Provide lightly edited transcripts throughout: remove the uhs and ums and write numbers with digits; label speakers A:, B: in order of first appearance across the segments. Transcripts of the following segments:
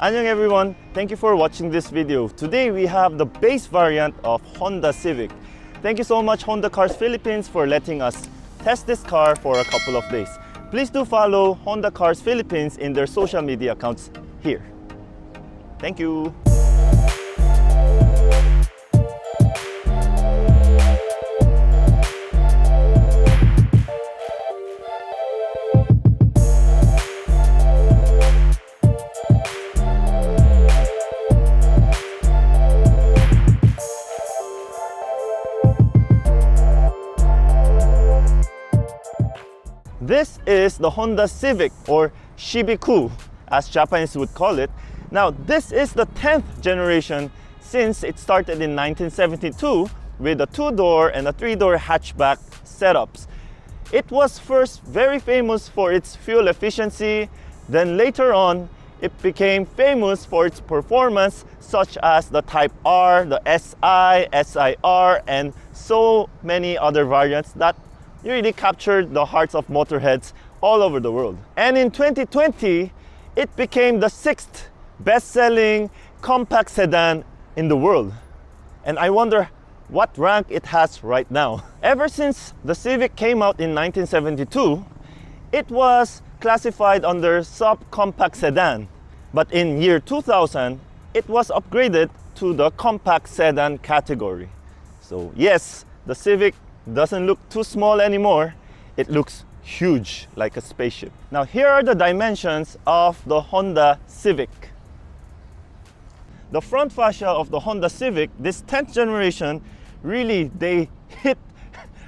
A: Annyeong everyone, thank you for watching this video. Today we have the base variant of Honda Civic. Thank you so much Honda Cars Philippines for letting us test this car for a couple of days. Please do follow Honda Cars Philippines in their social media accounts here. Thank you. This is the Honda Civic, or Shibiku as Japanese would call it. Now this is the 10th generation since it started in 1972 with a 2-door and a 3-door hatchback setups. It was first very famous for its fuel efficiency, then later on it became famous for its performance, such as the Type R, the SI, SIR, and so many other variants that really captured the hearts of motorheads all over the world. And in 2020, it became the 6th best-selling compact sedan in the world. And I wonder what rank it has right now. Ever since the Civic came out in 1972, it was classified under subcompact sedan. But in year 2000, it was upgraded to the compact sedan category. So yes, the Civic doesn't look too small anymore. It looks huge, like a spaceship. Now here are the dimensions of the Honda Civic. The front fascia of the Honda Civic, this 10th generation, really they hit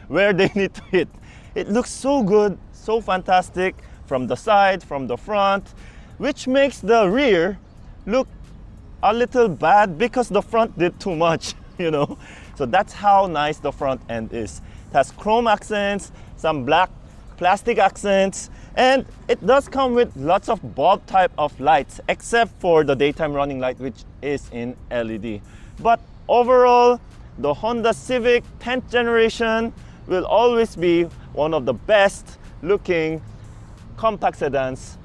A: where they need to hit. It looks so good, so fantastic from the side, from the front, which makes the rear look a little bad because the front did too much, you know. So that's how nice the front end is. It has chrome accents, some black plastic accents, and it does come with lots of bulb type of lights, except for the daytime running light, which is in LED. But overall, the Honda Civic 10th generation will always be one of the best looking compact sedans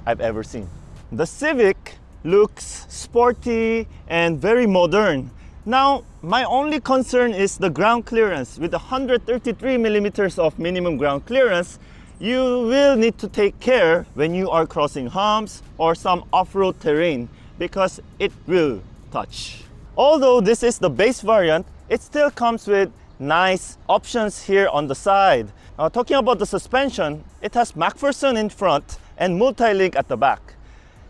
A: I've ever seen. The Civic looks sporty and very modern. Now, my only concern is the ground clearance. With 133 millimeters of minimum ground clearance, you will need to take care when you are crossing humps or some off-road terrain because it will touch. Although this is the base variant, it still comes with nice options here on the side. Talking about the suspension, it has MacPherson in front and multi-link at the back.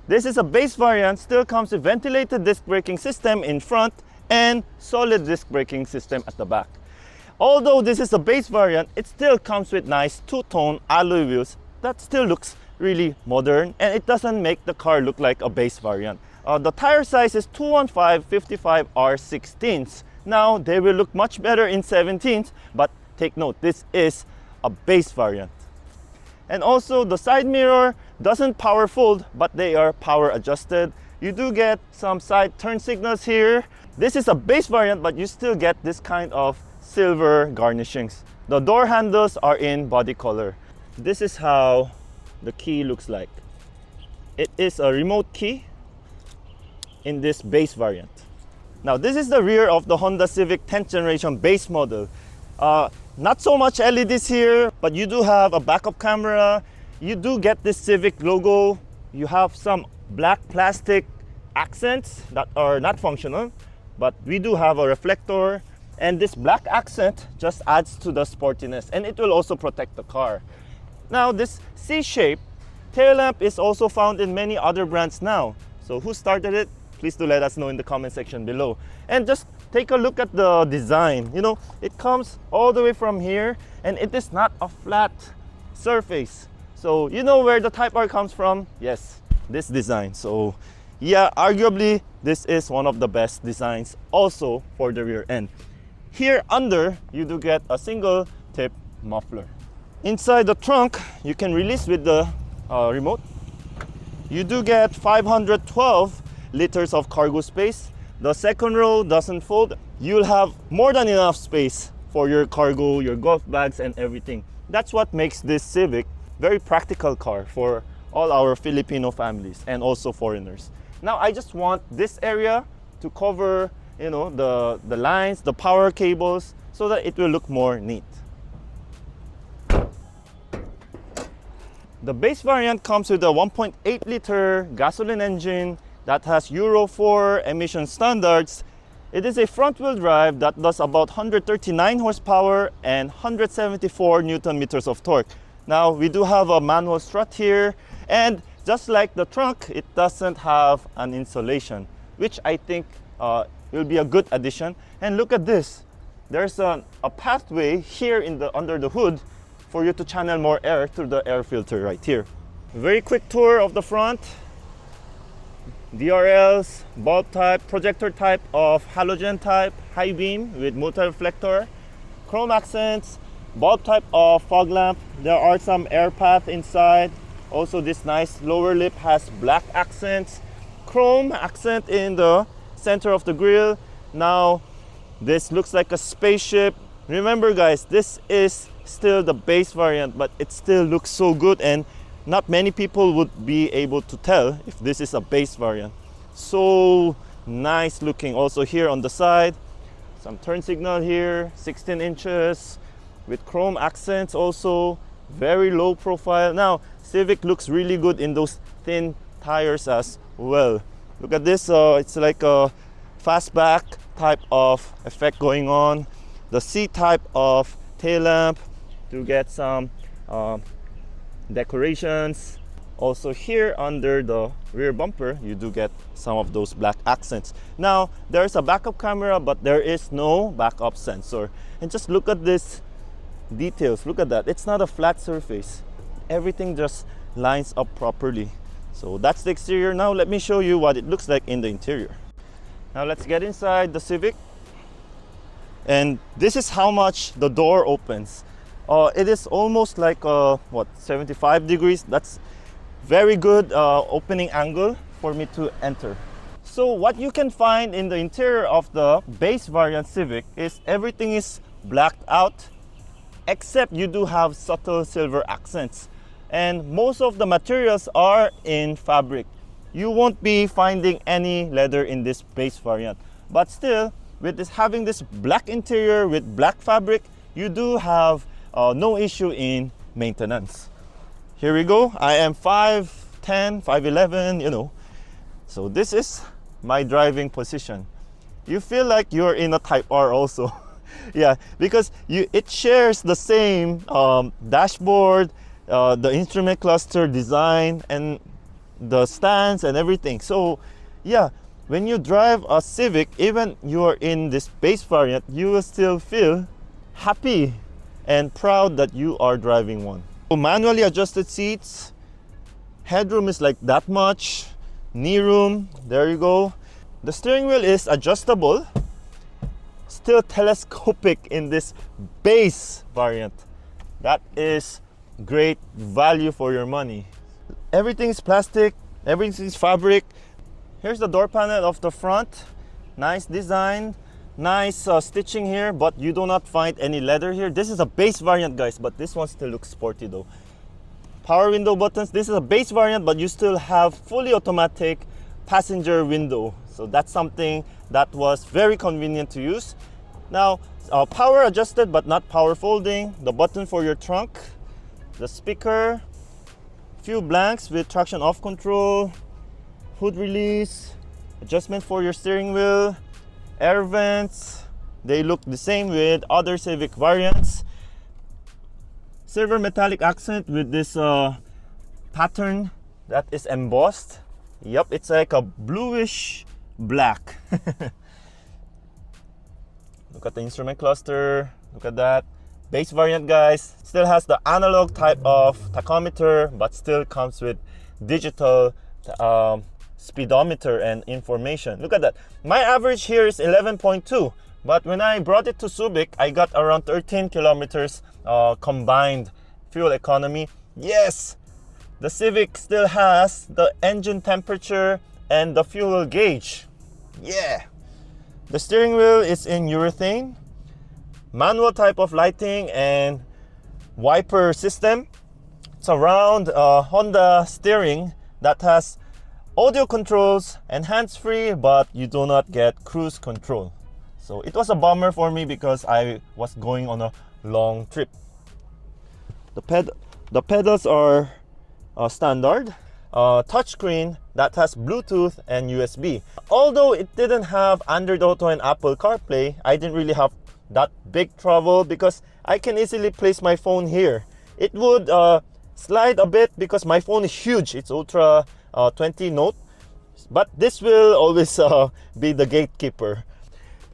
A: This is a base variant, still comes with ventilated disc braking system in front and solid disc braking system at the back. Although this is a base variant, it still comes with nice two-tone alloy wheels that still looks really modern, and it doesn't make the car look like a base variant. The tire size is 215/55R16s. Now they will look much better in 17s, but take note, this is a base variant. And also the side mirror doesn't power fold, but they are power adjusted. You do get some side turn signals here. This is a base variant, but you still get this kind of silver garnishings. The door handles are in body color. This is how the key looks like. It is a remote key in this base variant. Now this is the rear of the Honda Civic 10th generation base model. Not so much LEDs here, but you do have a backup camera. You do get this Civic logo. You have some black plastic accents that are not functional, but we do have a reflector, and this black accent just adds to the sportiness, and it will also protect the car. Now this C-shape tail lamp is also found in many other brands now. So who started it? Please do let us know in the comment section below. And just take a look at the design. You know, it comes all the way from here, and it is not a flat surface. So you know where the Type R comes from? Yes, this design. So yeah, arguably this is one of the best designs also for the rear end. Here under, you do get a single tip muffler. Inside the trunk, you can release with the remote. You do get 512 liters of cargo space. The second row doesn't fold. You'll have more than enough space for your cargo, your golf bags, and everything. That's what makes this Civic very practical car for all our Filipino families and also foreigners. Now I just want this area to cover, you know, the lines, the power cables, so that it will look more neat. The base variant comes with a 1.8 liter gasoline engine that has Euro 4 emission standards. It is a front-wheel drive that does about 139 horsepower and 174 Newton meters of torque. Now we do have a manual strut here, and just like the trunk, it doesn't have an insulation, which I think will be a good addition. And look at this. There's a pathway here under the hood for you to channel more air through the air filter right here. Very quick tour of the front. DRLs, bulb type, projector type of halogen type, high beam with multi-reflector, chrome accents, bulb type of fog lamp. There are some air path inside. Also this nice lower lip has black accents, chrome accent in the center of the grille. Now this looks like a spaceship. Remember guys, this is still the base variant, but it still looks so good, and not many people would be able to tell if this is a base variant. So nice looking. Also here on the side, some turn signal here, 16 inches with chrome accents, also very low profile. Now Civic looks really good in those thin tires as well. Look at this, it's like a fastback type of effect going on. The C type of tail lamp to get some decorations. Also here under the rear bumper, you do get some of those black accents. Now there's a backup camera, but there is no backup sensor. And just look at this details. Look at that. It's not a flat surface. Everything just lines up properly. So that's the exterior. Now let me show you what it looks like in the interior. Now let's get inside the Civic. And this is how much the door opens. It is almost like 75 degrees. That's very good opening angle for me to enter. So what you can find in the interior of the base variant Civic is everything is blacked out, except you do have subtle silver accents. And most of the materials are in fabric. You won't be finding any leather in this base variant. But still, with this having this black interior with black fabric, you do have no issue in maintenance. Here we go. I am 5'10", 5'11", you know. So this is my driving position. You feel like you're in a Type R also. Yeah, because it shares the same dashboard, the instrument cluster design, and the stands and everything. So yeah, when you drive a Civic, even you're in this base variant, you will still feel happy and proud that you are driving one. So manually adjusted seats, headroom is like that much, knee room, there you go. The steering wheel is adjustable, still telescopic in this base variant. That is great value for your money. Everything is plastic, everything is fabric. Here's the door panel of the front. Nice design, nice stitching here, but you do not find any leather here. This is a base variant guys, but this one still looks sporty though. Power window buttons. This is a base variant, but you still have fully automatic passenger window. So that's something that was very convenient to use. Now, power adjusted but not power folding. The button for your trunk, the speaker, few blanks with traction off control, hood release, adjustment for your steering wheel, air vents. They look the same with other Civic variants. Silver metallic accent with this pattern that is embossed. Yep, it's like a bluish black. Look at the instrument cluster. Look at that. Base variant guys still has the analog type of tachometer, but still comes with digital speedometer and information. Look at that. My average here is 11.2, but when I brought it to Subic, I got around 13 kilometers combined fuel economy. Yes, the Civic still has the engine temperature and the fuel gauge. Yeah. The steering wheel is in urethane. Manual type of lighting and wiper system. It's a round Honda steering that has audio controls and hands-free, but you do not get cruise control. So it was a bummer for me because I was going on a long trip. The pedals are standard touchscreen that has Bluetooth and USB. Although it didn't have Android Auto and Apple CarPlay, I didn't really have that big trouble because I can easily place my phone here. It would slide a bit because my phone is huge. It's Ultra 20 Note, but this will always be the gatekeeper.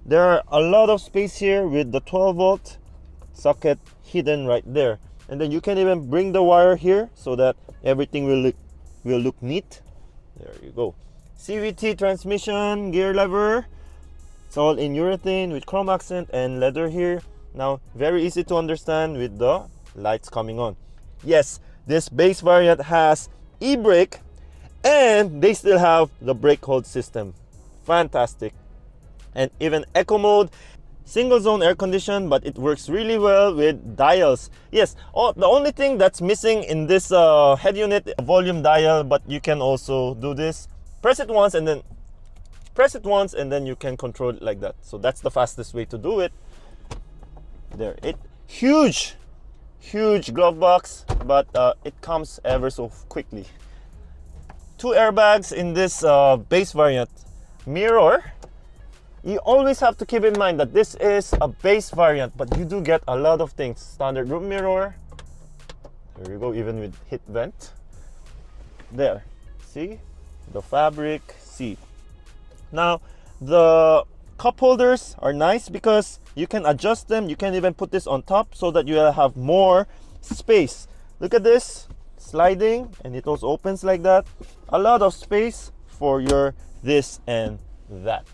A: There are a lot of space here with the 12-volt socket hidden right there, and then you can even bring the wire here so that everything will look neat. There you go. CVT transmission, gear lever. It's all in urethane with chrome accent and leather here. Now, very easy to understand with the lights coming on. Yes, this base variant has e-brake and they still have the brake hold system. Fantastic. And even eco mode, single zone air condition, but it works really well with dials. Yes, the only thing that's missing in this head unit, volume dial, but you can also do this. Press it once and then you can control it like that. So that's the fastest way to do it. There, huge glove box, but it comes ever so quickly. 2 airbags in this base variant. Mirror. You always have to keep in mind that this is a base variant, but you do get a lot of things. Standard room mirror. There you go, even with heat vent. There, see? The fabric seat. Now, the cup holders are nice because you can adjust them. You can even put this on top so that you will have more space. Look at this, sliding, and it also opens like that. A lot of space for your this and that.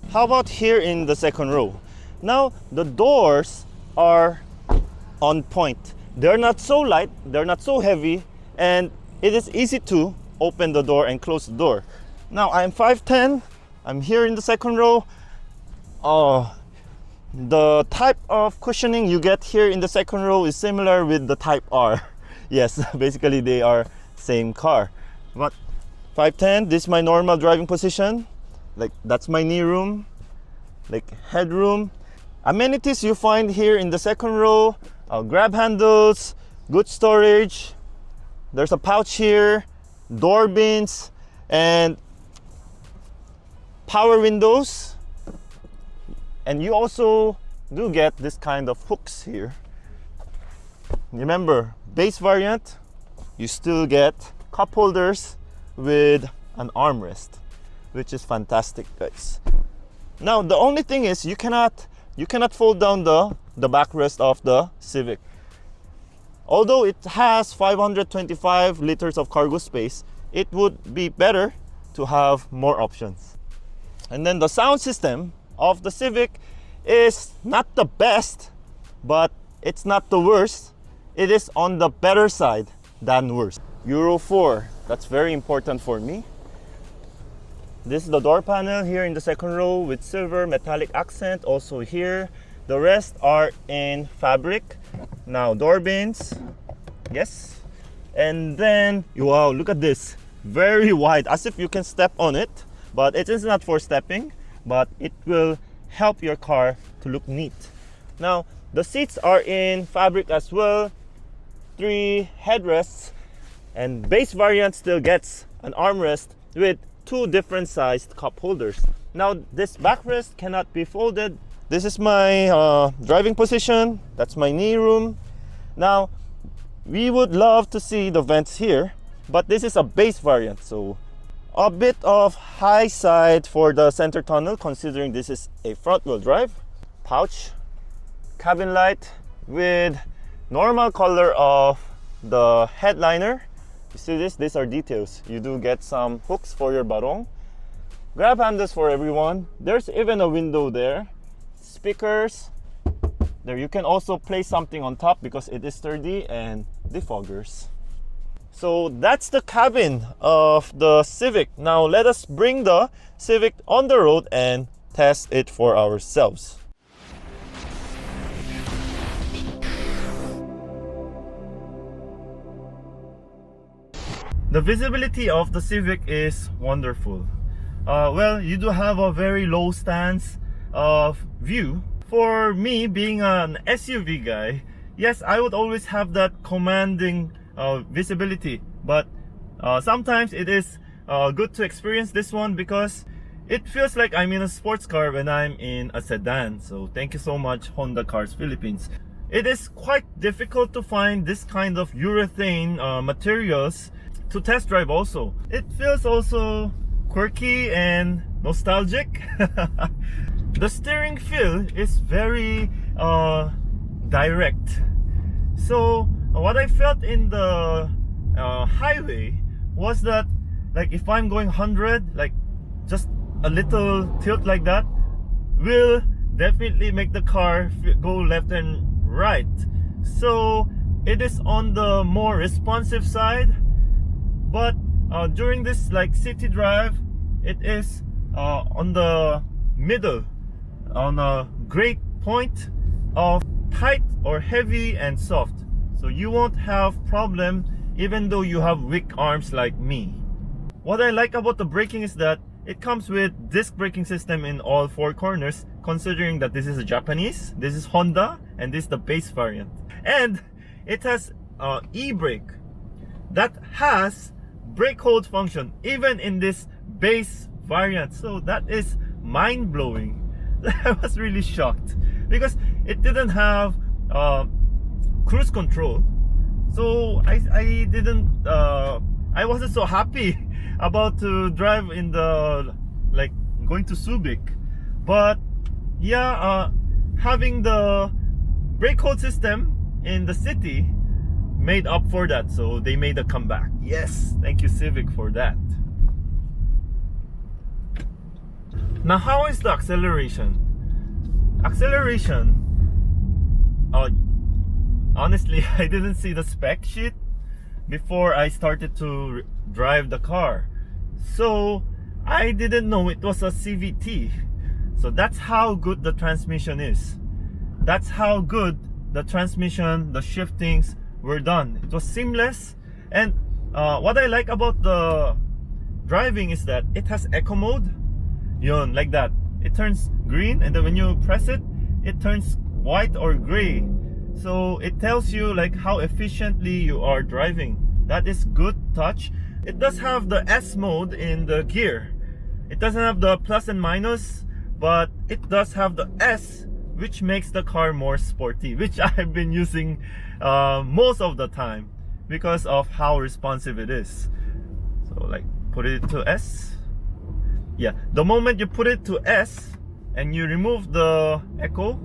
A: How about here in the second row? Now, the doors are on point. They're not so light, they're not so heavy, and it is easy to open the door and close the door. Now, I'm 5'10", I'm here in the second row. The type of cushioning you get here in the second row is similar with the Type R. Yes, basically they are same car. But 5'10", this is my normal driving position. Like, that's my knee room, like headroom. Amenities you find here in the second row, grab handles, good storage. There's a pouch here, door bins, and power windows. And you also do get this kind of hooks here. Remember, base variant, you still get cup holders with an armrest, which is fantastic, guys. Now, the only thing is you cannot fold down the backrest of the Civic. Although it has 525 liters of cargo space, it would be better to have more options. And then the sound system of the Civic is not the best, but it's not the worst. It is on the better side than worse. Euro 4, that's very important for me. This is the door panel here in the second row with silver metallic accent also here. The rest are in fabric. Now, door bins, yes. And then, wow, look at this. Very wide, as if you can step on it, but it is not for stepping, but it will help your car to look neat. Now, the seats are in fabric as well. 3 headrests, and base variant still gets an armrest with 2 different sized cup holders. Now, this backrest cannot be folded. This is my driving position. That's my knee room. Now, we would love to see the vents here, but this is a base variant, so a bit of high side for the center tunnel considering this is a front wheel drive. Pouch, cabin light with normal color of the headliner. You see this? These are details. You do get some hooks for your barong. Grab handles for everyone. There's even a window there. Speakers. There, you can also place something on top because it is sturdy, and defoggers. So that's the cabin of the Civic. Now let us bring the Civic on the road and test it for ourselves. The visibility of the Civic is wonderful. Well, you do have a very low stance of view. For me, being an SUV guy, yes, I would always have that commanding visibility, but sometimes it is good to experience this one because it feels like I'm in a sports car when I'm in a sedan. So thank you so much, Honda Cars Philippines. It is quite difficult to find this kind of urethane materials to test drive also. It feels also quirky and nostalgic. The steering feel is very direct. So what I felt in the highway was that, like, if I'm going 100, like just a little tilt like that will definitely make the car go left and right. So it is on the more responsive side, but during this like city drive, it is on the middle, on a great point of tight or heavy and soft. So you won't have problem even though you have weak arms like me. What I like about the braking is that it comes with disc braking system in all four corners, considering that this is a Japanese, this is Honda, and this is the base variant. And it has e-brake that has brake hold function even in this base variant. So that is mind-blowing. I was really shocked because it didn't have cruise control. So I didn't I wasn't so happy about to drive in the, like, going to Subic. But yeah, having the brake hold system in the city made up for that. So they made a comeback. Yes, thank you Civic for that. Now, how is the acceleration? Acceleration, honestly, I didn't see the spec sheet before I started to drive the car. So I didn't know it was a CVT. So that's how good the transmission is. That's how good the transmission, the shiftings were done. It was seamless. And what I like about the driving is that it has eco mode. Yun, like that. It turns green, and then when you press it, it turns white or gray. So it tells you like how efficiently you are driving. That is good touch. It does have the S mode in the gear. It doesn't have the plus and minus, but it does have the S, which makes the car more sporty, which I've been using most of the time because of how responsive it is. So like, put it to S. Yeah, the moment you put it to S and you remove the echo,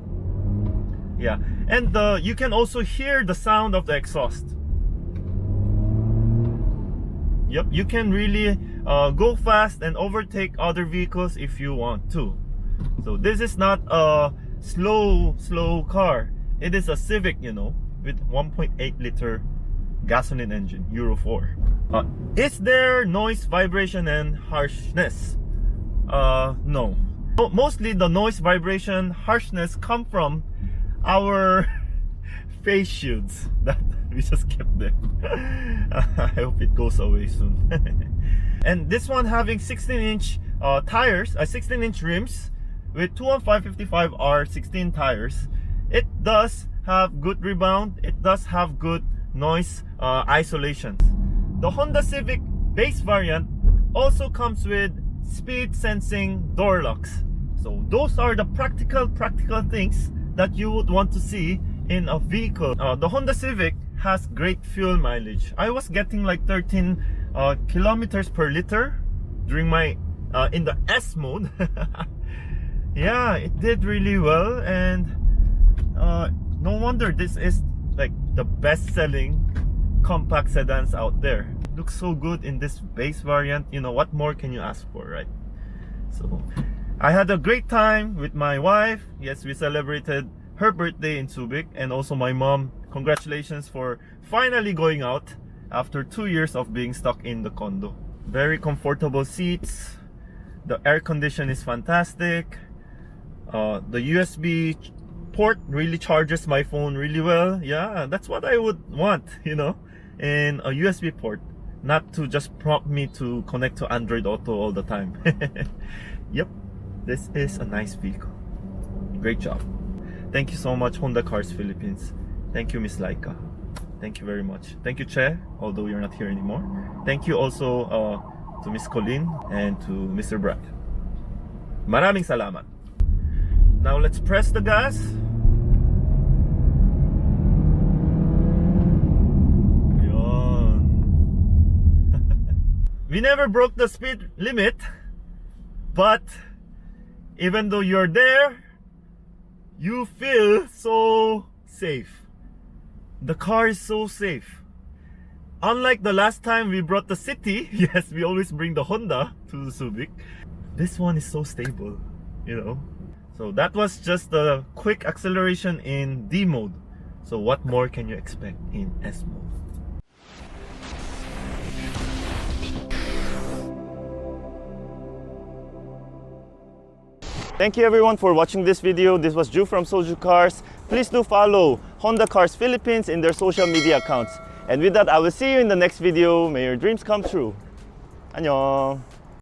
A: yeah, and you can also hear the sound of the exhaust. Yep, you can really go fast and overtake other vehicles if you want to. So this is not a slow car. It is a Civic, you know, with 1.8 liter gasoline engine, Euro 4. Is there noise, vibration, and harshness? No. Mostly the noise, vibration, harshness come from our face shields that we just kept there. I hope it goes away soon. And this one having 16-inch tires, 16-inch rims with 215/55R 16 tires. It does have good rebound. It does have good noise isolation. The Honda Civic base variant also comes with speed sensing door locks. So those are the practical things that you would want to see in a vehicle. The Honda Civic has great fuel mileage. I was getting like 13 kilometers per liter during my in the S mode. Yeah, it did really well, and no wonder this is like the best-selling compact sedans out there. Looks so good in this base variant. You know, what more can you ask for, right? So I had a great time with my wife. Yes, we celebrated her birthday in Subic, and also my mom. Congratulations for finally going out after 2 years of being stuck in the condo. Very comfortable seats. The air condition is fantastic. The USB port really charges my phone really well. Yeah, that's what I would want, you know, in a USB port. not to just prompt me to connect to Android Auto all the time. Yep, this is a nice vehicle. Great job. Thank you so much, Honda Cars Philippines. Thank you, Miss Laika. Thank you very much. Thank you, Che, although you're not here anymore. Thank you also to Miss Colleen and to Mr. Brad. Maraming salamat. Now let's press the gas. We never broke the speed limit, but even though you're there, you feel so safe. The car is so safe. Unlike the last time we brought the City, yes, we always bring the Honda to the Civic. This one is so stable, you know. So that was just a quick acceleration in D mode. So what more can you expect in S mode? Thank you everyone for watching this video. This was Ju from SoJooCars. Please do follow Honda Cars Philippines in their social media accounts. And with that, I will see you in the next video. May your dreams come true. 안녕.